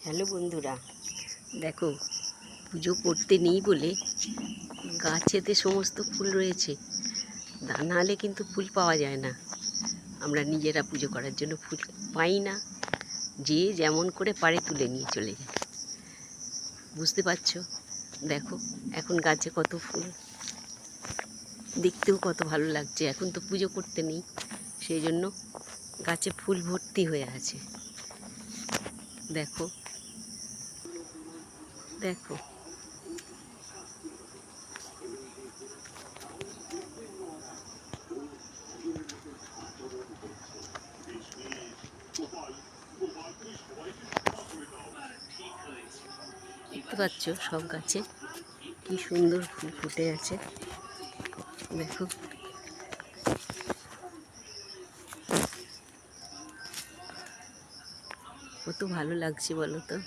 Hello বন্ধুরা, দেখো পুজো করতে নেই বলে গাছেতে সমস্ত ফুল রয়েছে, তা নাহলে কিন্তু ফুল পাওয়া যায় না। আমরা নিজেরা পুজো করার জন্য ফুল পাই না, যে যেমন করে পারে তুলে নিয়ে চলে যায়। বুঝতে পারছো? দেখো এখন গাছে কত ফুল, দেখতেও কত ভালো লাগছে। এখন তো পুজো করতে নেই, সেই জন্য গাছে ফুল ভর্তি হয়ে আছে। দেখো দেখো দেখতে পাচ্ছ সব গাছে কি সুন্দর ফুল ফুটে আছে। দেখো কত ভালো লাগছে বলো তো।